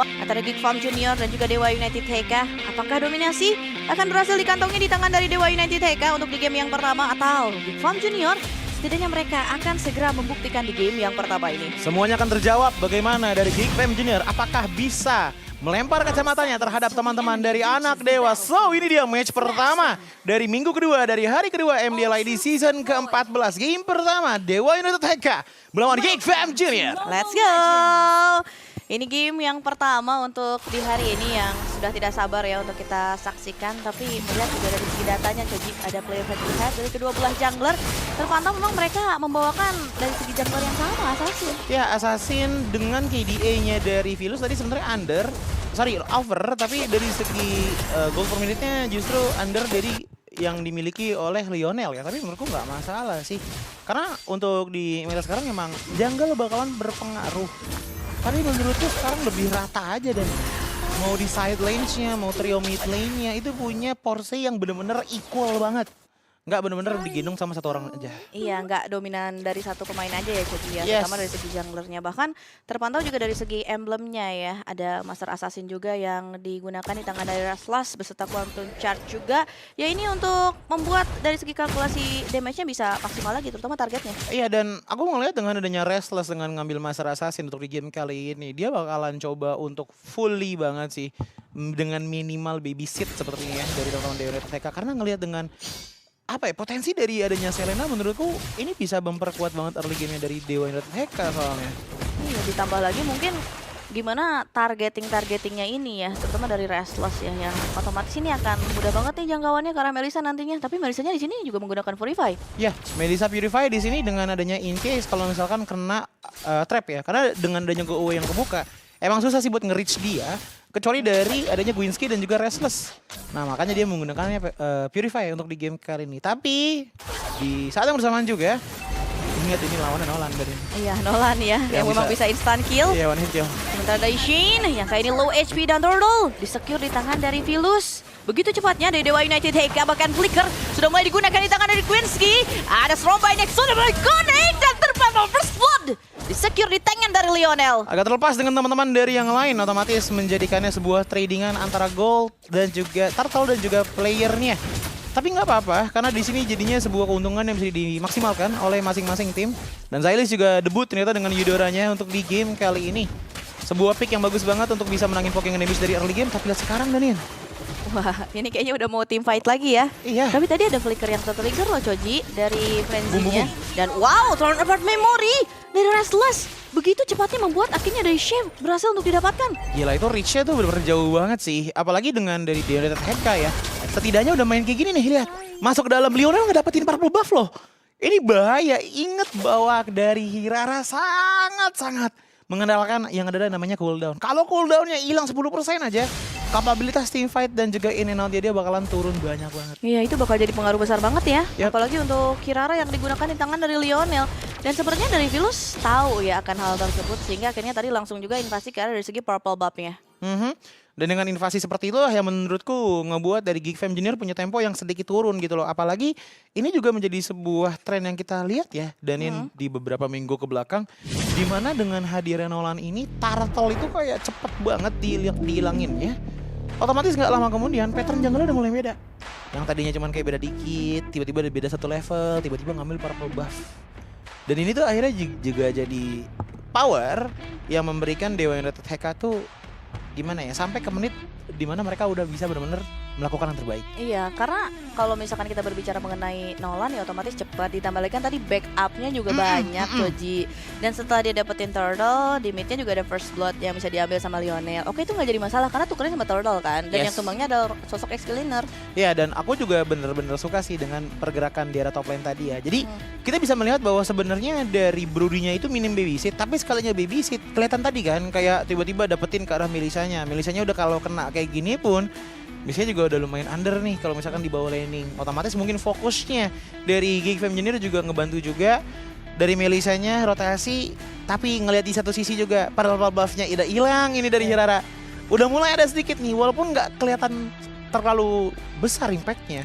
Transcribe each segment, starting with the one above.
antara Geek Farm Junior dan juga Dewa United TK. Apakah dominasi akan berhasil dikantongi di tangan dari Dewa United TK untuk di game yang pertama, atau Geek Farm Junior setidaknya mereka akan segera membuktikan di game yang pertama ini? Semuanya akan terjawab bagaimana dari Geek Farm Junior. Apakah bisa melempar kacamatanya terhadap teman-teman dari anak dewa. So ini dia match pertama dari minggu kedua, dari hari kedua MDLID season ke-14. Game pertama Dewa United TK melawan Geek Farm Junior. Let's go! Ini game yang pertama untuk di hari ini yang sudah tidak sabar ya untuk kita saksikan. Tapi melihat juga dari segi datanya, Coji, ada player head to head dari kedua belah jungler. Terpantau memang mereka membawakan dari segi jungler yang sama, Assassin. Ya, Assassin dengan KDA-nya dari Vilus tadi sebenarnya over, tapi dari segi gold per minute-nya justru under dari yang dimiliki oleh Lionel ya. Tapi menurutku nggak masalah sih. Karena untuk di meta sekarang memang jungle bakalan berpengaruh. Tapi menurutku sekarang lebih rata aja, dan mau di side lanes-nya, mau trio mid lane-nya itu punya porsi yang bener-bener equal banget. Nggak bener-bener digendong sama satu orang aja. Iya, nggak dominan dari satu pemain aja ya, Coji ya. Yes. Terutama dari segi junglernya. Bahkan terpantau juga dari segi emblemnya ya. Ada Master Assassin juga yang digunakan di tangan dari Raslas beserta Quantum Charge juga. Ya ini untuk membuat dari segi kalkulasi damage-nya bisa maksimal lagi, terutama targetnya. Iya, dan aku ngeliat dengan adanya Restless dengan ngambil Master Assassin untuk di game kali ini, dia bakalan coba untuk fully banget sih dengan minimal babysit sepertinya ya dari teman-teman Dewa United TK. Karena ngelihat dengan potensi dari adanya Selena, menurutku ini bisa memperkuat banget early game-nya dari Dewa United TK soalnya. Iya, ditambah lagi mungkin gimana targetingnya ini ya, terutama dari Restless ya, yang otomatis ini akan mudah banget nih jangkauannya ke arah Melissa nantinya. Tapi Melissanya di sini juga menggunakan Purify. Ya, Melissa Purify di sini dengan adanya in case kalau misalkan kena trap ya, karena dengan adanya go away yang kebuka, emang susah sih buat nge-reach dia, kecuali dari adanya Gwinsky dan juga Restless. Nah makanya dia menggunakannya Purify untuk di game kali ini. Tapi di saat yang bersamaan juga, ingat ini lawannya Nolan dari. Iya, Nolan ya, yang memang bisa instant kill. Iya, one hit kill. Sementara dari Shin yang kali ini low HP dan Turtle di-secure di tangan dari Vilus. Begitu cepatnya dari Dewa United TK, bahkan Flicker sudah mulai digunakan di tangan dari Gwinsky. Ada Storm by Next sudah mulai connect dan terpantau First Blood di-secure di tangan dari Lionel. Agak terlepas dengan teman-teman dari yang lain, otomatis menjadikannya sebuah tradingan antara Gold dan juga Turtle dan juga playernya. Tapi nggak apa-apa, karena di sini jadinya sebuah keuntungan yang bisa dimaksimalkan oleh masing-masing tim. Dan Zylis juga debut ternyata dengan Eudoranya untuk di game kali ini. Sebuah pick yang bagus banget untuk bisa menangin poking damage dari early game, tapi lihat sekarang Danin. Wah, ini kayaknya udah mau team fight lagi ya. Iya. Tapi tadi ada flicker yang tertrigger loh, Coji, dari Bum, frenzy-nya. Dan wow, turn apart memory dari Restless. Begitu cepatnya membuat akhirnya dari Chef berhasil untuk didapatkan. Gila, itu reach-nya tuh bener-bener jauh banget sih. Apalagi dengan dari Dewa United TK ya. Setidaknya udah main kayak gini nih, lihat. Masuk ke dalam Lionel ngedapetin purple buff loh. Ini bahaya, inget bahwa dari Hirara sangat-sangat mengandalkan yang ada namanya cooldown. Kalau cooldownnya hilang 10% aja, kapabilitas team fight dan juga in and out dia bakalan turun banyak banget. Iya, itu bakal jadi pengaruh besar banget ya. Yap. Apalagi untuk Kirara yang digunakan di tangan dari Lionel. Dan sepertinya dari Vilus tahu ya akan hal tersebut, sehingga akhirnya tadi langsung juga invasi ke arah dari segi purple buff-nya. Dan dengan invasi seperti itulah yang menurutku ngebuat dari Geek Fam Junior punya tempo yang sedikit turun gitu loh. Apalagi ini juga menjadi sebuah tren yang kita lihat ya, Danin, di beberapa minggu ke belakang. Dimana dengan hadirnya Nolan ini, Turtle itu kayak cepet banget dihilangin ya. Otomatis nggak lama kemudian pattern jungle udah mulai beda. Yang tadinya cuman kayak beda dikit, tiba-tiba beda satu level, tiba-tiba ngambil purple buff. Dan ini tuh akhirnya juga jadi power yang memberikan Dewa United TK tuh gimana ya, sampai ke menit dimana mereka udah bisa benar-benar melakukan yang terbaik. Iya, karena kalau misalkan kita berbicara mengenai Nolan ya otomatis cepat, ditambah lagi kan tadi backupnya juga banyak, Joji. Dan setelah dia dapetin Turtle, di midnya juga ada First Blood yang bisa diambil sama Lionel. Oke, itu nggak jadi masalah karena tukerin sama Turtle kan. Dan yang tumbangnya ada sosok X-Cleaner. Ya, dan aku juga bener-bener suka sih dengan pergerakan di arah top lane tadi ya. Jadi kita bisa melihat bahwa sebenarnya dari Broody-nya itu minim babysit, tapi sekalinya babysit kelihatan tadi kan kayak tiba-tiba dapetin ke arah Melissanya. Melissanya udah kalau kena kayak gini pun biasanya juga udah lumayan under nih kalau misalkan di bawah laning. Otomatis mungkin fokusnya dari Geek Fam Junior juga ngebantu juga. Dari Melissanya rotasi, tapi ngelihat di satu sisi juga purple buff-nya udah hilang ini dari Hirara. Udah mulai ada sedikit nih, walaupun nggak kelihatan terlalu besar impact-nya.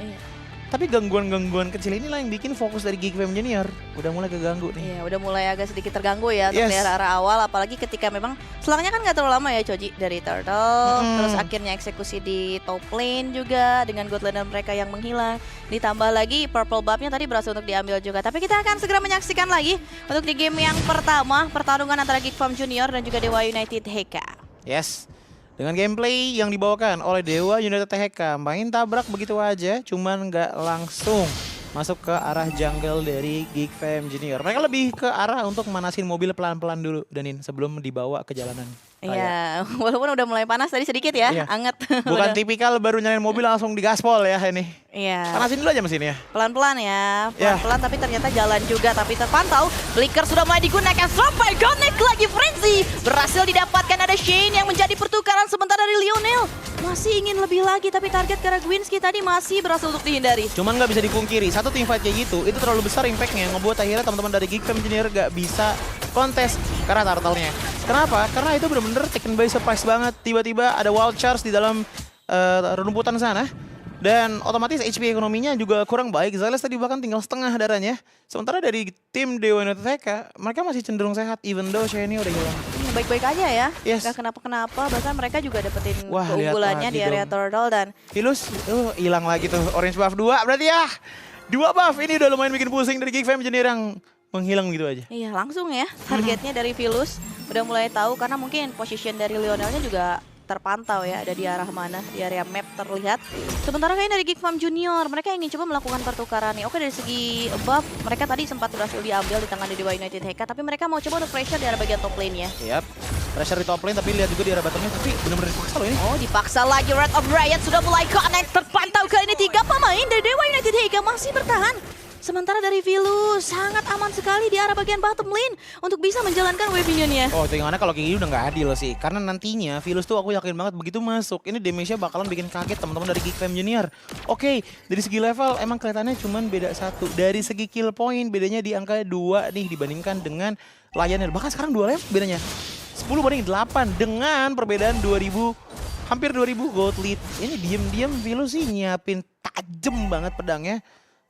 Tapi gangguan-gangguan kecil inilah yang bikin fokus dari Geek Fam Junior udah mulai keganggu nih. Iya, udah mulai agak sedikit terganggu ya untuk Yes. di arah awal, apalagi ketika memang selangnya kan nggak terlalu lama ya Choji, dari Turtle, terus akhirnya eksekusi di top lane juga dengan god laner mereka yang menghilang, ditambah lagi purple buff-nya tadi berhasil untuk diambil juga. Tapi kita akan segera menyaksikan lagi untuk di game yang pertama, pertarungan antara Geek Fam Junior dan juga Dewa United HK. Yes. Dengan gameplay yang dibawakan oleh Dewa United THK, main tabrak begitu aja, cuman nggak langsung masuk ke arah jungle dari Geek Fam Junior. Mereka lebih ke arah untuk manasin mobil pelan-pelan dulu, Danin, sebelum dibawa ke jalanan. Iya, walaupun udah mulai panas tadi sedikit ya, Iya. anget. Bukan Udah. tipikal baru nyalain mobil langsung digaspol ya ini. Iya. Panasin dulu aja mesinnya. Pelan-pelan ya, Ya. pelan-pelan tapi ternyata jalan juga, tapi terpantau. Flicker sudah mulai digunakan sampai connect lagi Frenzy. Berhasil didapatkan, ada Shane yang menjadi pertukaran sementara dari Lionel. Masih ingin lebih lagi tapi target Karagwinski tadi masih berhasil untuk dihindari. Cuman nggak bisa dipungkiri, satu teamfight kayak gitu, itu terlalu besar impactnya, ngebuat akhirnya teman-teman dari Geek Fam Junior nggak bisa kontes karena turtle-nya. Kenapa? Karena itu bener-bener taken by surprise banget. Tiba-tiba ada wild charge di dalam rumputan sana. Dan otomatis HP ekonominya juga kurang baik. Zylas tadi bahkan tinggal setengah darahnya. Sementara dari tim Dewa United TK, mereka masih cenderung sehat. Even though Shiny udah hilang. Baik-baik aja ya, Yes. gak kenapa-kenapa. Bahkan mereka juga dapetin Wah, lihat keunggulannya lagi di area dong. Turtle dan Vilus, hilang lagi tuh. Orange buff 2 berarti ya. 2 buff, ini udah lumayan bikin pusing dari Geek Fam Junior yang menghilang gitu aja. iya langsung ya targetnya dari Vilus udah mulai tahu karena mungkin position dari Lionelnya juga terpantau ya, ada di arah mana, di area map terlihat. Sementara kayaknya dari Geek Fam Junior, mereka ingin coba melakukan pertukaran nih. Oke, dari segi buff, mereka tadi sempat berhasil diambil di tangan dari Dewa United HK, tapi mereka mau coba untuk pressure di arah bagian top lane ya. Yap, pressure di top lane tapi lihat juga di arah bottomnya, tapi benar-benar dipaksa loh ini. Oh, dipaksa lagi. Red of Riot sudah mulai connect, terpantau kali ini 3 pemain dari Dewa United HK masih bertahan. Sementara dari Vilus sangat aman sekali di arah bagian bottom lane untuk bisa menjalankan wave minionnya. Oh, itu yang mana kalau kayak gini udah nggak adil sih. Karena nantinya Vilus tuh aku yakin banget begitu masuk, ini damage-nya bakalan bikin kaget teman-teman dari Geek Fam Junior. Oke, dari segi level emang kelihatannya cuman beda 1. Dari segi kill point bedanya di angka 2 nih dibandingkan dengan Lionel. Bahkan sekarang 2 level bedanya. 10 banding 8 dengan perbedaan 2000, hampir 2000 gold lead. Ini diem-diem Vilus sih nyiapin tajem banget pedangnya.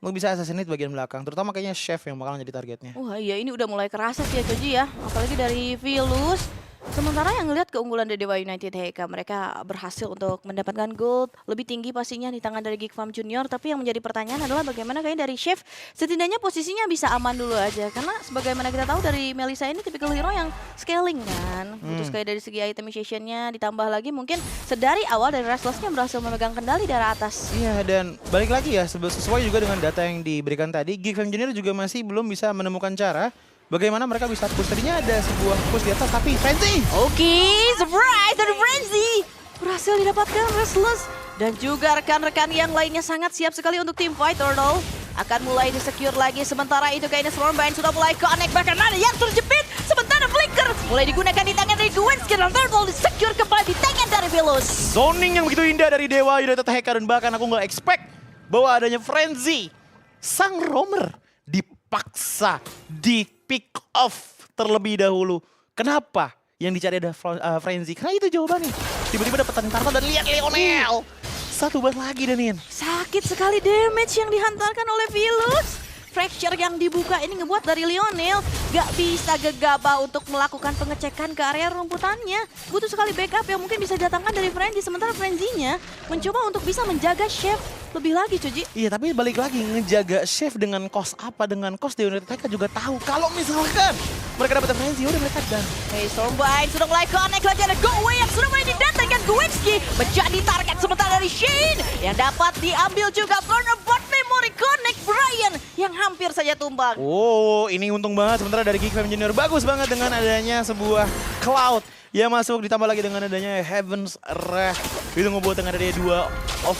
Lo bisa assassinate bagian belakang, terutama kayaknya Chef yang bakalan jadi targetnya. Wah iya, ini udah mulai kerasa sih ya Joji ya. Apalagi dari Vilus. Sementara yang ngelihat keunggulan dari Dewa United HK, mereka berhasil untuk mendapatkan gold lebih tinggi pastinya di tangan dari Geek Fam Junior. Tapi yang menjadi pertanyaan adalah bagaimana kayaknya dari Chef setidaknya posisinya bisa aman dulu aja. Karena sebagaimana kita tahu dari Melissa ini tipikal hero yang scaling kan. Butuh sekali dari segi itemization-nya, ditambah lagi mungkin sedari awal dari Restless-nya berhasil memegang kendali dari atas. Iya, dan balik lagi ya, sesuai juga dengan data yang diberikan tadi, Geek Fam Junior juga masih belum bisa menemukan cara bagaimana mereka bisa push. Tadinya ada sebuah push di atas, tapi Frenzy! Oke, surprise dari Frenzy. Berhasil didapatkan Restless. Dan juga rekan-rekan yang lainnya sangat siap sekali untuk tim fight Turtle. Akan mulai disecure lagi. Sementara itu kayaknya Stormbind sudah mulai connect. Bahkan ada yang terjepit. Sementara Flicker mulai digunakan di tangan dari Gwenski. Dan Turtle disecure kembali di tangan dari Vilus. Zoning yang begitu indah dari Dewa United HK, dan bahkan aku nggak expect bahwa adanya Frenzy. Sang roamer dipaksa di pick off terlebih dahulu. Kenapa yang dicari ada Frenzy? Karena itu jawabannya. Tiba-tiba dapat Tartal dan lihat Lionel. Satu bat lagi Danin. Sakit sekali damage yang dihantarkan oleh Vilus. Fracture yang dibuka ini ngebuat dari Lionel gak bisa gegabah untuk melakukan pengecekan ke area rumputannya. Butuh sekali backup yang mungkin bisa didatangkan dari Frenzy. Sementara Frenzy-nya mencoba untuk bisa menjaga Chef lebih lagi, Cuji. Iya, tapi balik lagi ngejaga Chef dengan cost apa, dengan cost Dewa United HK juga tahu. Kalau misalkan mereka dapat Frenzy, udah mereka done. Hey, Stormbind sudah mulai connect lagi, ada Go Away yang sudah mulai didatangkan. Gwenski menjadi target sementara dari Shane yang dapat diambil juga. Corner bot memory connect Brian yang hampir saja tumbang. Oh, ini untung banget. Sementara dari Geek Fam Junior bagus banget dengan adanya sebuah Cloud yang masuk, ditambah lagi dengan adanya Heaven's Wrath. Itu ngebuat dengan adanya 2 off,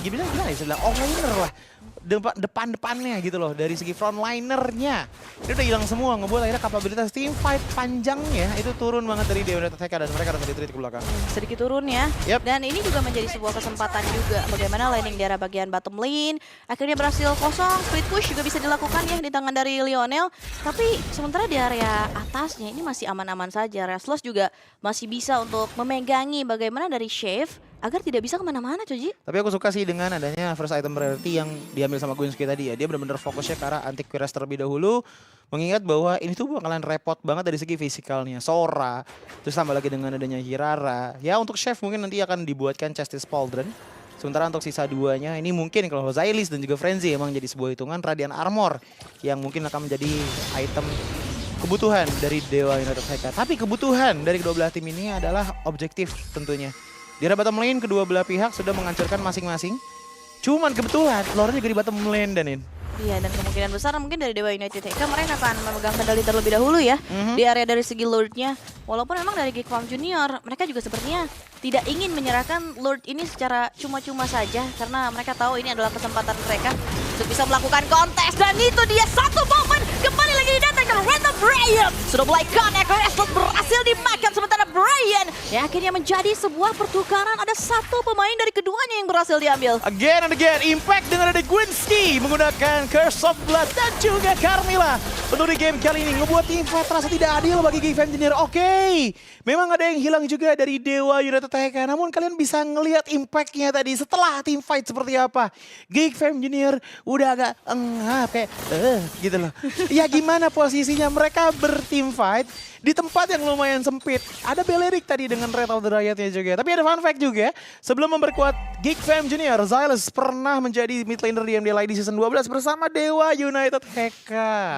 gimana ya, saya bilang offliner lah. Depan-depannya gitu loh, dari segi frontlinernya. Dia udah hilang semua, ngebuat akhirnya kapabilitas team fight panjangnya itu turun banget dari Dewa United HK, dan mereka harus retreat ke belakang. Sedikit turun ya. Yep. Dan ini juga menjadi sebuah kesempatan juga. Bagaimana laning di arah bagian bottom lane. Akhirnya berhasil kosong. Split push juga bisa dilakukan ya di tangan dari Lionel. Tapi sementara di area atasnya ini masih aman-aman saja. Restless juga masih bisa untuk memegangi bagaimana dari Chef agar tidak bisa kemana-mana Coji. Tapi aku suka sih dengan adanya first item priority yang diambil sama Guinsky tadi ya. Dia benar-benar fokusnya ke arah anti Quiras terlebih dahulu. Mengingat bahwa ini tuh bakalan repot banget dari segi fisikalnya. Sora, terus tambah lagi dengan adanya Hirara. Ya untuk Chef mungkin nanti akan dibuatkan Chastis Pauldron. Sementara untuk sisa duanya ini mungkin kalau Zylis dan juga Frenzy emang jadi sebuah hitungan Radiant Armor. Yang mungkin akan menjadi item kebutuhan dari Dewa United HK. Tapi kebutuhan dari kedua belah tim ini adalah objektif tentunya. Di area bottom lane kedua belah pihak sudah menghancurkan masing-masing. Cuman kebetulan Lordnya juga di bottom lane Danin. Iya, dan kemungkinan besar mungkin dari Dewa United HK mereka akan memegang kendali terlebih dahulu ya di area dari segi Lordnya. Walaupun memang dari Geek Farm Junior mereka juga sepertinya tidak ingin menyerahkan Lord ini secara cuma-cuma saja karena mereka tahu ini adalah kesempatan mereka untuk bisa melakukan kontes, dan itu dia satu momen kembali lagi didatangkan Random Brian sudah mulai connect, Restless berhasil dimakan sementara Brian yang akhirnya menjadi sebuah pertukaran. Ada satu pemain dari keduanya yang berhasil diambil. Again and again, Impact dengan ada Guinsky menggunakan Curse of Blood dan juga Carmilla. Untuk di game kali ini ngebuat teamfight terasa tidak adil bagi Geek Engineer. Oke, memang ada yang hilang juga dari Dewa United HK. Namun kalian bisa ngelihat impactnya tadi setelah teamfight seperti apa. Geek Engineer udah agak kayak gitu loh. Ya gimana posisinya mereka berteamfight di tempat yang lumayan sempit. Ada Belerik tadi dengan Red of the Riot-nya juga. Tapi ada fun fact juga, sebelum memperkuat Geek Fam Junior, Zylis pernah menjadi mid laner di MDLI di season 12 bersama Dewa United HK.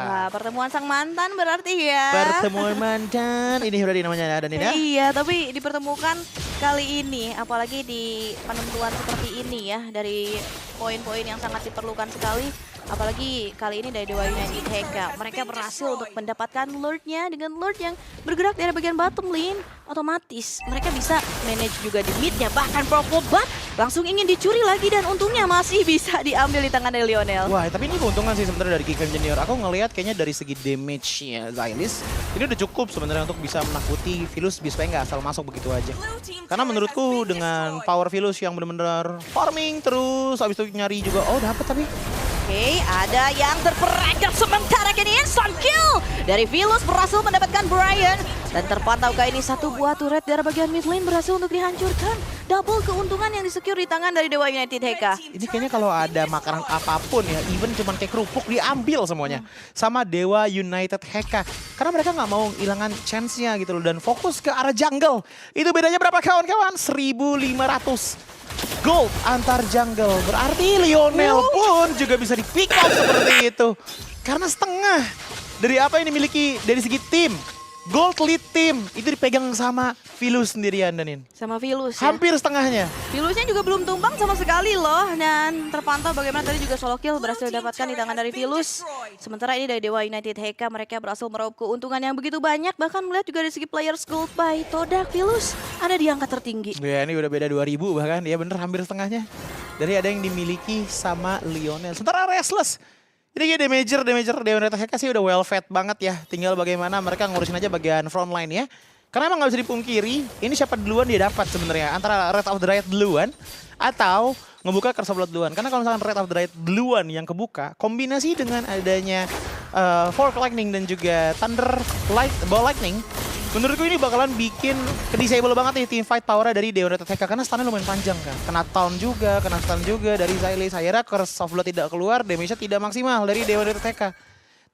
Wah, pertemuan sang mantan berarti ya. Pertemuan mantan, ini udah namanya ada nih ya. Iya, tapi dipertemukan kali ini, apalagi di penentuan seperti ini ya, dari poin-poin yang sangat diperlukan sekali. Apalagi kali ini dari Dewa United HK, mereka berhasil untuk mendapatkan Lord-nya dengan Lord yang bergerak dari bagian bottom lane. Otomatis mereka bisa manage juga di mid-nya, bahkan Propobat langsung ingin dicuri lagi dan untungnya masih bisa diambil di tangan dari Lionel. Wah, tapi ini keuntungan sih sebenarnya dari Geek Fam Junior. Aku ngelihat kayaknya dari segi damage-nya Zylis, ini udah cukup sebenarnya untuk bisa menakuti Philus supaya nggak asal masuk begitu aja. Karena menurutku dengan power Philus yang benar-benar farming terus, habis itu nyari juga, oh dapat tapi. Oke, ada yang terperangkap sementara kini instant kill dari Philus berhasil mendapatkan Brian. Dan terpantaukah ini satu buah turret dari bagian mid lane berhasil untuk dihancurkan. Double keuntungan yang disecure di tangan dari Dewa United HK. Ini kayaknya kalau ada makanan apapun ya, even cuman kayak kerupuk diambil semuanya. Sama Dewa United HK. Karena mereka nggak mau kehilangan chance-nya gitu loh. Dan fokus ke arah jungle. Itu bedanya berapa kawan-kawan? 1.500. Gold antar jungle. Berarti Lionel pun juga bisa di pick up seperti itu. Karena setengah dari apa yang dimiliki dari segi tim. Gold lead team itu dipegang sama Philus sendirian Danin. Sama Philus ya. Hampir setengahnya. Philusnya juga belum tumbang sama sekali loh. Dan terpantau bagaimana tadi juga solo kill berhasil didapatkan di tangan dari Philus. Sementara ini dari Dewa United HK mereka berhasil meraup keuntungan yang begitu banyak. Bahkan melihat juga dari segi players gold by Todak, Philus ada di angka tertinggi. Ya ini udah beda 2000 bahkan. Ya bener hampir setengahnya. Dari ada yang dimiliki sama Lionel. Sementara Restless. Ini kayak damager Dewa United HK sih udah well fed banget ya. Tinggal bagaimana mereka ngurusin aja bagian front line ya. Karena emang gak bisa dipungkiri, ini siapa duluan dia dapat sebenarnya. Antara Red of the Riot duluan atau ngebuka Curse of Blood duluan. Karena kalau misalkan Red of the Riot duluan yang kebuka, kombinasi dengan adanya Fork Lightning dan juga Thunder Ball Lightning, menurutku ini bakalan bikin disable banget nih teamfight power dari Dewa United HK. Karena stunnya lumayan panjang kan. Kena stun juga dari Zylis. Akhirnya Curse of Blood tidak keluar, damage-nya tidak maksimal dari Dewa United HK.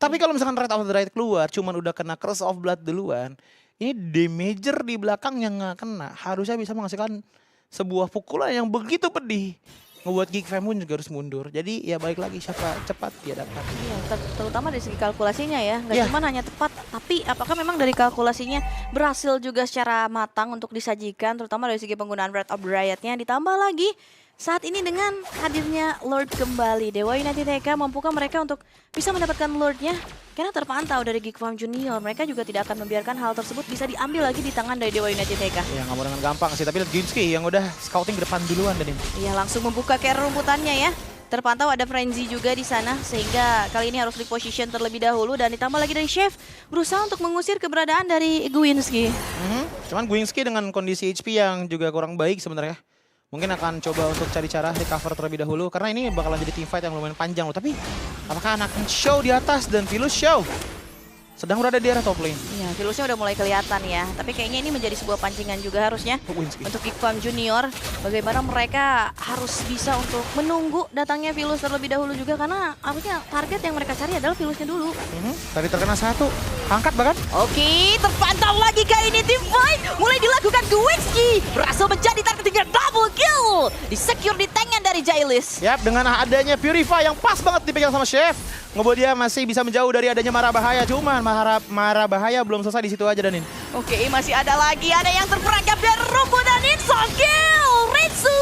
Tapi kalau misalkan Red of the Riot keluar, cuman udah kena Curse of Blood duluan, ini damager di belakang yang nggak kena. Harusnya bisa menghasilkan sebuah pukulan yang begitu pedih. Ngebuat Geek Fam pun juga harus mundur. Jadi ya balik lagi siapa cepat dia dapat. Iya, terutama dari segi kalkulasinya ya. Nggak Ya. cuma hanya tepat, tapi apakah memang dari kalkulasinya berhasil juga secara matang untuk disajikan. Terutama dari segi penggunaan Red of the Riot-nya. Ditambah lagi saat ini dengan hadirnya Lord kembali. Dewa United HK mampukah mereka untuk bisa mendapatkan Lord-nya? Karena terpantau dari Geek Farm Junior, mereka juga tidak akan membiarkan hal tersebut bisa diambil lagi di tangan dari Dewa United HK. Ya nggak mau dengan gampang sih. Tapi lihat Guinsky yang udah scouting ke depan duluan dan ini. Iya, langsung membuka care rumputannya ya. Terpantau ada Frenzy juga di sana, sehingga kali ini harus reposition terlebih dahulu. Dan ditambah lagi dari Chef berusaha untuk mengusir keberadaan dari Guinsky. Cuman Guinsky dengan kondisi HP yang juga kurang baik sebenarnya. Mungkin akan coba untuk cari cara recover terlebih dahulu. Karena ini bakalan jadi teamfight yang lumayan panjang loh. Tapi apakah anak show di atas dan Philus show? sedang berada di area top lane. Ya, Philusnya udah mulai kelihatan ya. Tapi kayaknya ini menjadi sebuah pancingan juga harusnya Winsky. untuk Geek Farm Junior. Bagaimana mereka harus bisa untuk menunggu datangnya Philus terlebih dahulu juga. Karena harusnya target yang mereka cari adalah Philusnya dulu. Tadi terkena satu, angkat bahkan. Oke, terpantau lagi kali ini tim fight. Mulai dilakukan Winsky. Berhasil menjadi target ketiga double kill. Di-secure di tangan dari Jailis. Yap, dengan adanya Purify yang pas banget dipegang sama Chef, ngebuat dia masih bisa menjauh dari adanya Mara Bahaya. Cuman Mara Bahaya belum selesai di situ aja, Danin. Oke, masih ada lagi. Ada yang terperangkap dari Rumbu dan Inson kill. Ritsu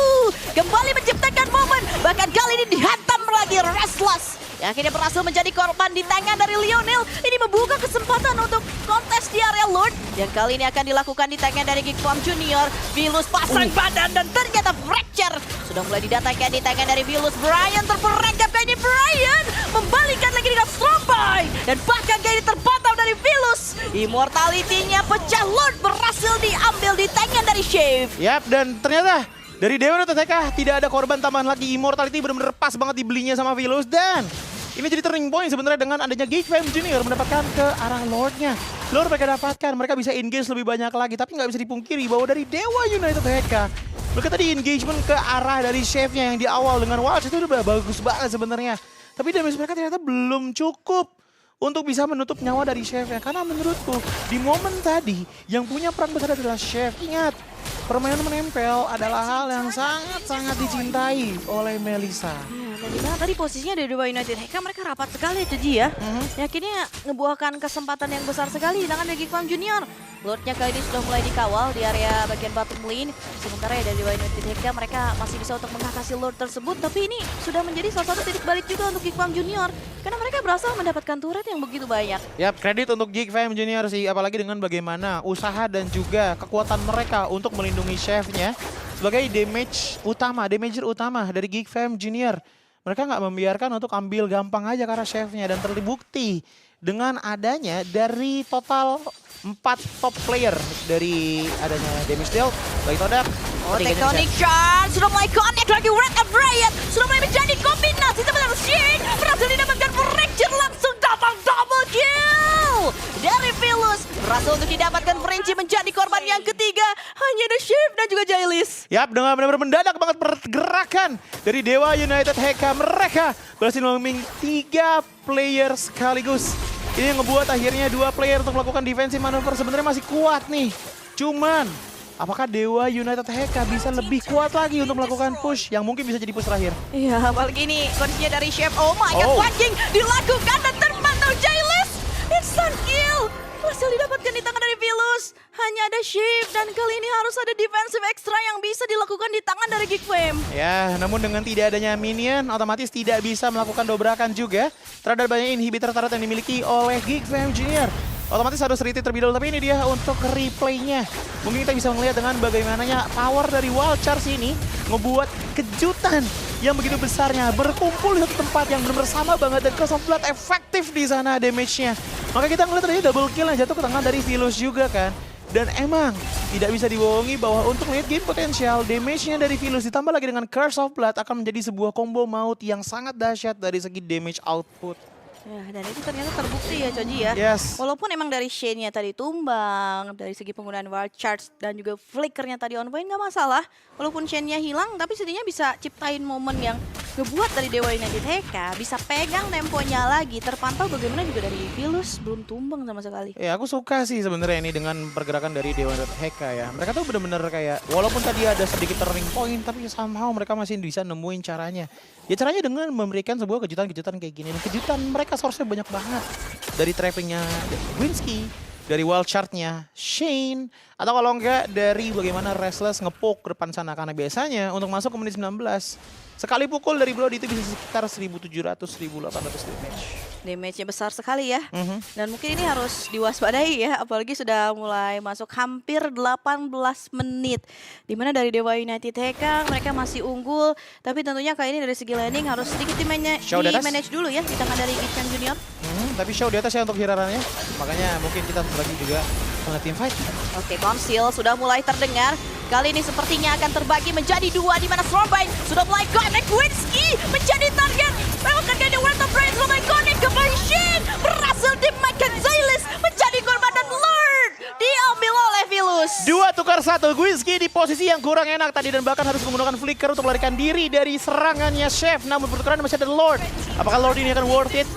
kembali menciptakan momen. Bahkan kali ini dihantam lagi Restless. Yang akhirnya berhasil menjadi korban di tangan dari Lionel. Ini membuka kesempatan untuk kontes di area Lord. Yang kali ini akan dilakukan di tangan dari Geek Farm Junior. Philus pasang badan dan ternyata fracture. Sudah mulai didatangkan di tangan dari Philus. Brian terperangkap kali ini. Brian membalikan lagi dengan Strombite. Dan bahkan kali ini terpantau dari Philus. Immortality-nya pecah. Lord berhasil diambil di tangan dari Shave. Yap, dan ternyata dari Dewa TK tidak ada korban tambahan lagi. Immortality benar-benar pas banget dibelinya sama Philus. Dan ini jadi turning point sebenarnya dengan adanya Geek Fam Junior mendapatkan ke arah Lordnya. Lord mereka dapatkan, mereka bisa engage lebih banyak lagi. Tapi nggak bisa dipungkiri bahwa dari Dewa United TK, mereka tadi engagement ke arah dari chefnya yang di awal dengan Watch itu udah bagus banget sebenarnya. Tapi damage mereka ternyata belum cukup untuk bisa menutup nyawa dari chefnya. Karena menurutku di momen tadi yang punya peran besar adalah chef. Ingat, permainan menempel adalah hal yang sangat-sangat dicintai oleh Melissa. Dan di mana tadi posisinya dari Dewa United Heka mereka rapat sekali ya Ceji ya. Akhirnya ngebuahkan kesempatan yang besar sekali di tangan dari Geek Farm Junior. Lordnya kali ini sudah mulai dikawal di area bagian bottom lane. Sementara ya dari Dewa United Heka mereka masih bisa untuk mengatasi Lord tersebut. Tapi ini sudah menjadi salah satu titik balik juga untuk Geek Farm Junior. Karena mereka berhasil mendapatkan turret yang begitu banyak. Yap, kredit untuk Geek Fam Junior sih. Apalagi dengan bagaimana usaha dan juga kekuatan mereka untuk melindungi chefnya sebagai damager utama dari Geek Fam Junior. Mereka nggak membiarkan untuk ambil gampang aja karena chefnya. Dan terbukti dengan adanya dari total 4 top player dari adanya damage deal. Bagi Todak. Oh, Tectonic Shard sudah mulai connect lagi. Red and Riot sudah mulai menjadi kombinasi sebenarnya. Sheen berhasil didapatkan fracture langsung double kill dari Philus. Berhasil untuk didapatkan Frenchie menjadi korban yang ketiga. Hanya The Shift dan juga Jailis. Yap, dengan benar-benar mendadak banget pergerakan dari Dewa United Heka. Mereka berhasil meming 3 player sekaligus. Ini yang ngebuat akhirnya 2 player untuk melakukan defensive manuver sebenarnya masih kuat nih. Cuman, apakah Dewa United Heka bisa lebih kuat lagi untuk melakukan push yang mungkin bisa jadi push terakhir? Iya, apalagi ini kondisinya dari Chef. Oh my god, punching dilakukan dan terpantau Jailis. Instant kill. Berhasil didapatkan di tangan dari Philus. Hanya ada shift dan kali ini harus ada defensive extra yang bisa dilakukan di tangan dari Geek Fam. Ya, namun dengan tidak adanya minion, otomatis tidak bisa melakukan dobrakan juga terhadap banyak inhibitor turret yang dimiliki oleh Geek Fam Junior. Otomatis harus retreat terlebih dahulu, tapi ini dia untuk replaynya. Mungkin kita bisa melihat dengan bagaimananya power dari Wild Charge ini ngebuat kejutan yang begitu besarnya berkumpul di satu tempat yang benar-benar sama banget dan Curse of Blood efektif di sana damage-nya. Maka kita ngeliat tadi double kill yang jatuh ke tangan dari Philus juga kan. Dan emang tidak bisa dibohongi bahwa untuk melihat game potensial, damage-nya dari Philus ditambah lagi dengan Curse of Blood akan menjadi sebuah combo maut yang sangat dahsyat dari segi damage output. Ya, dan itu ternyata terbukti ya Coji ya. Yes. Walaupun emang dari Shane-nya tadi tumbang, dari segi penggunaan Wild Charge dan juga flickernya tadi on point nggak masalah. Walaupun Shane-nya hilang, tapi setidaknya bisa ciptain momen yang ngebuat dari Dewa United Heka bisa pegang temponya lagi. Terpantau bagaimana juga dari Philus belum tumbang sama sekali. Ya aku suka sih sebenarnya ini dengan pergerakan dari Dewa United Heka ya. Mereka tuh bener-bener kayak walaupun tadi ada sedikit turning point tapi somehow mereka masih bisa nemuin caranya. Ya caranya dengan memberikan sebuah kejutan-kejutan kayak gini. Dan kejutan mereka source-nya banyak banget. Dari trappingnya Winsky, dari wild chart-nya Shane, atau kalau enggak dari bagaimana Restless ngepoke ke depan sana. Karena biasanya untuk masuk ke menit 19, sekali pukul dari Blood itu bisa sekitar 1.700-1.800 damage. Damage-nya besar sekali ya. Dan mungkin ini harus diwaspadai ya, apalagi sudah mulai masuk hampir 18 menit. Dimana dari Dewa United Heka mereka masih unggul, tapi tentunya kali ini dari segi landing harus sedikit di-manage dulu ya di tangan dari Geek Fam Junior. Tapi show di atas ya untuk hirarannya, makanya mungkin kita lagi juga melihat team fight. Oke, Conceal sudah mulai terdengar. Kali ini sepertinya akan terbagi menjadi 2 di mana Stormbite sudah mulai connect. Winsky menjadi target. Melakukan kayaknya World of Brain sudah mulai connect ke Shin. Berhasil dimakan Zailis. 2-1, Guinsky di posisi yang kurang enak tadi dan bahkan harus menggunakan flicker untuk melarikan diri dari serangannya Chef. Namun pertukaran masih ada Lord. Apakah Lord ini akan worth it?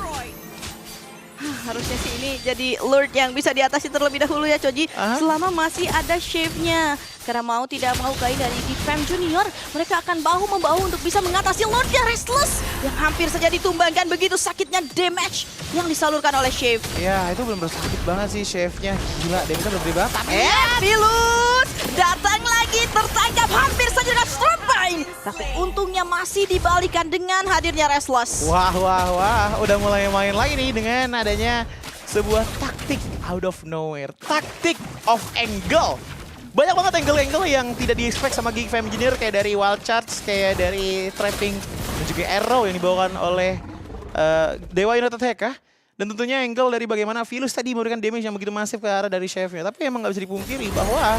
Harusnya sih ini jadi Lord yang bisa diatasi terlebih dahulu ya Choji. Selama masih ada Chef-nya. Karena mau tidak mau kain dari Gigfam Junior, mereka akan bahu-membahu untuk bisa mengatasi Lordnya Restless yang hampir saja ditumbangkan. Begitu sakitnya damage yang disalurkan oleh Chef. Ya itu belum sakit banget sih Chef-nya. Gila, damage-nya belum gede banget. Philus datang lagi, tertangkap hampir saja dengan Stormvine. Tapi untungnya masih dibalikan dengan hadirnya Restless. Wah, udah mulai main lagi nih dengan adanya sebuah taktik out of nowhere. Taktik of angle. Banyak banget angle-angle yang tidak di-expect sama Gigfam Engineer, kayak dari wild charge, kayak dari trapping, dan juga arrow yang dibawakan oleh Dewa United Heka. Dan tentunya angle dari bagaimana Philus tadi memberikan damage yang begitu masif ke arah dari Chef-nya. Tapi emang nggak bisa dipungkiri bahwa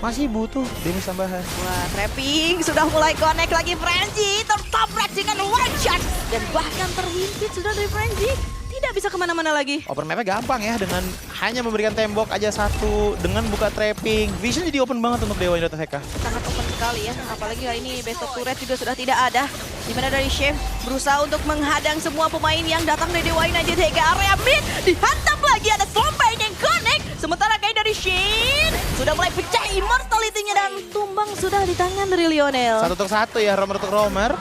masih butuh damage tambahan. Wah, trapping sudah mulai connect lagi Frenzy, tertabrak dengan one shot. Dan bahkan terhimpit sudah dari Frenzy. Tidak bisa kemana-mana lagi. Open mapnya gampang ya, dengan hanya memberikan tembok aja satu, dengan buka trapping. Vision jadi open banget untuk Dewa United Heka. Sangat open sekali ya, apalagi kali ini best of turret juga sudah tidak ada. Dimana dari Chef berusaha untuk menghadang semua pemain yang datang dari Dewa United Heka. Area mid, dihantam lagi, ada Stormvine yang connect. Sementara kayak dari Shin, sudah mulai pecah immortality-nya dan tumbang sudah di tangan dari Lionel. 1-1 ya, Romer untuk Romer.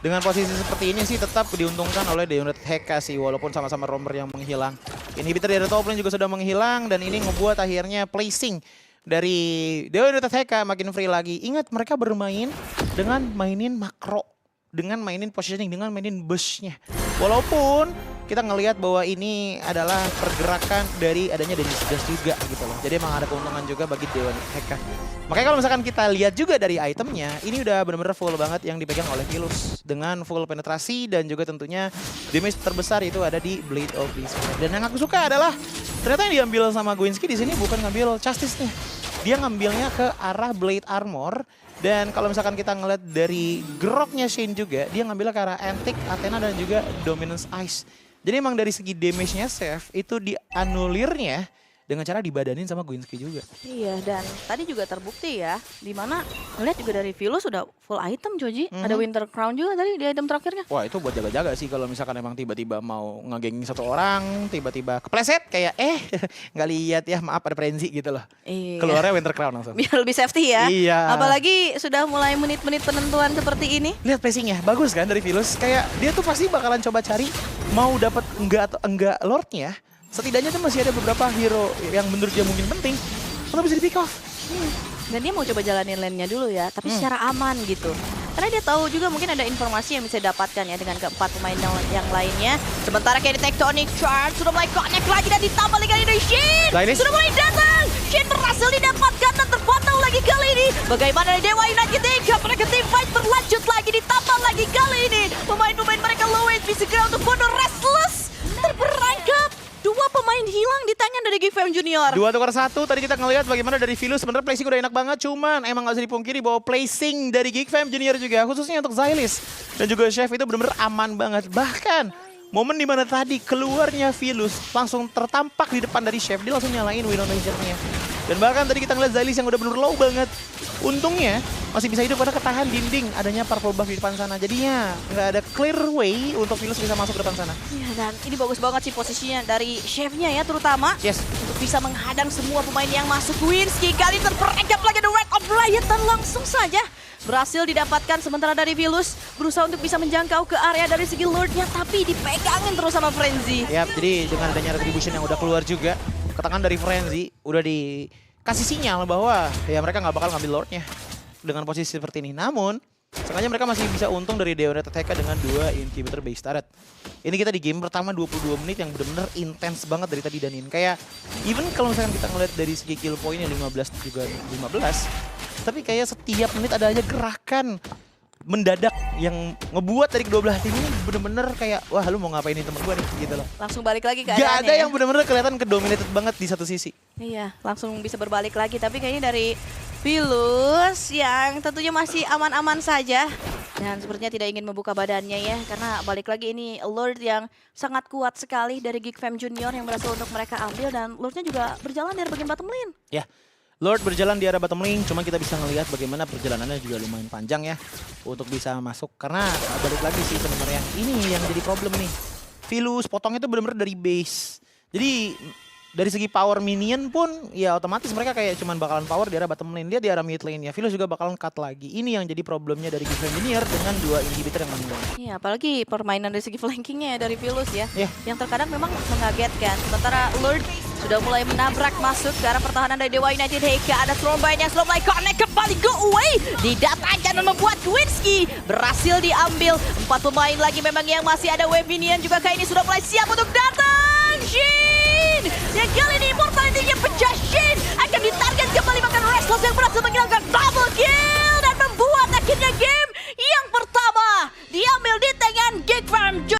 Dengan posisi seperti ini sih tetap diuntungkan oleh Dewa United Heka sih, walaupun sama-sama Romer yang menghilang. Inhibitor dari top lane juga sudah menghilang dan ini ngebuat akhirnya placing dari Dewa United Heka makin free lagi. Ingat mereka bermain dengan mainin makro, dengan mainin positioning, dengan mainin bush-nya. Walaupun kita ngelihat bahwa ini adalah pergerakan dari adanya damage dash juga gitu loh. Jadi emang ada keuntungan juga bagi Dewa Heka. Makanya kalau misalkan kita lihat juga dari itemnya, ini udah benar-benar full banget yang dipegang oleh Philus. Dengan full penetrasi dan juga tentunya damage terbesar itu ada di Blade of Despair. Dan yang aku suka adalah ternyata yang diambil sama Guinsky di sini bukan ngambil Justice-nya. Dia ngambilnya ke arah Blade Armor. Dan kalau misalkan kita ngeliat dari groknya Shane juga, dia ngambilnya ke arah Antic, Athena dan juga Dominance Ice. Jadi emang dari segi damage-nya Chef itu dianulirnya dengan cara dibadanin sama Guinsky juga. Iya, dan tadi juga terbukti ya, dimana ngeliat juga dari Philus sudah full item Joji. Ada Winter Crown juga tadi di item terakhirnya. Wah itu buat jaga-jaga sih kalau misalkan emang tiba-tiba mau ngegengin satu orang, tiba-tiba kepleset kayak nggak lihat ya, maaf ada frenzy gitu loh. Iya. Keluarnya Winter Crown langsung. Biar lebih safety ya. Iya. Apalagi sudah mulai menit-menit penentuan seperti ini. Lihat placingnya, bagus kan dari Philus. Kayak dia tuh pasti bakalan coba cari mau dapat enggak atau enggak Lordnya. Setidaknya tuh masih ada beberapa hero yang menurut dia mungkin penting untuk bisa di pick off. Dan dia mau coba jalanin lane-nya dulu ya, tapi secara aman gitu. Karena dia tahu juga mungkin ada informasi yang bisa didapatkan ya dengan keempat pemain yang lainnya. Sementara kayak di Tectonic Charge sudah mulai connect lagi dan ditambah lagi dari Shin. Sudah mulai datang. Shin berhasil didapatkan dan terpotong lagi kali ini. Bagaimana dari Dewa United Heka, mereka team fight berlanjut lagi, ditambah lagi kali ini. Pemain-pemain mereka low HP segera untuk bunuh Restless. Terperangkap. Dua pemain hilang di tangan dari Gigfam Junior. 2-1, tadi kita ngelihat bagaimana dari Philus sebenarnya placing udah enak banget, cuman emang gak bisa dipungkiri bahwa placing dari Gigfam Junior juga, khususnya untuk Zylis dan juga Chef itu benar-benar aman banget. Bahkan momen dimana tadi keluarnya Philus langsung tertampak di depan dari Chef, dia langsung nyalain Widowmaker-nya. Dan bahkan tadi kita ngeliat Zylis yang udah bener low banget. Untungnya masih bisa hidup karena ketahan dinding adanya purple buff di depan sana. Jadinya nggak ada clear way untuk Philus bisa masuk ke depan sana. Iya, dan ini bagus banget sih posisinya dari Chef-nya ya terutama. Yes. Untuk bisa menghadang semua pemain yang masuk. Guinsky kali terperangkap lagi The Red of Riot dan langsung saja berhasil didapatkan. Sementara dari Philus berusaha untuk bisa menjangkau ke area dari segi Lordnya, tapi dipegangin terus sama Frenzy. Yap, jadi dengan adanya retribution yang udah keluar juga, ketangan dari Frenzy udah dikasih sinyal bahwa ya mereka nggak bakal ngambil Lordnya dengan posisi seperti ini. Namun sengaja mereka masih bisa untung dari Dewa United Heka dengan 2 inhibitor base turret. Ini kita di game pertama 22 menit yang benar-benar intens banget dari tadi Danin. Kayak even kalau misalkan kita ngeliat dari segi kill point yang 15 juga 15, tapi kayak setiap menit ada aja gerakan mendadak yang ngebuat dari kedua belah tim ini bener-bener kayak wah lu mau ngapain ini temen gue nih gitu loh. Langsung balik lagi ke Gak keadaannya ada ya. yang bener-bener kelihatan kedominated banget di satu sisi. Iya, langsung bisa berbalik lagi. Tapi kayaknya dari Philus yang tentunya masih aman-aman saja. Dan sepertinya tidak ingin membuka badannya ya. Karena balik lagi ini Lord yang sangat kuat sekali dari Gigfam Junior yang berhasil untuk mereka ambil. Dan Lordnya juga berjalan dari bagian bottom lane. Ya, Lord berjalan di arah bottom lane, cuma kita bisa ngelihat bagaimana perjalanannya juga lumayan panjang ya untuk bisa masuk. Karena balik lagi sih sebenarnya ini yang jadi problem nih. Philus potongnya itu benar-benar dari base. Jadi dari segi power minion pun ya otomatis mereka kayak cuman bakalan power di arah bottom lane. Dia di arah mid lane ya. Philus juga bakalan cut lagi. Ini yang jadi problemnya dari Geek Engineer dengan 2 inhibitor yang menang. Iya, apalagi permainan dari segi flankingnya dari Philus ya. Iya. Yang terkadang memang mengagetkan. Sementara Lord sudah mulai menabrak masuk ke arah pertahanan dari Dewa United. Heika ada Thornbind yang slow play connect kembali go away. Didatangkan dan membuat Gwinsky berhasil diambil. 4 pemain lagi memang yang masih ada wave minion juga kayak ini sudah mulai siap untuk datang. Shin! Yang kali ini immortality-nya pecah. Shin akan ditarget kembali bahkan Restless yang berhasil menghilangkan double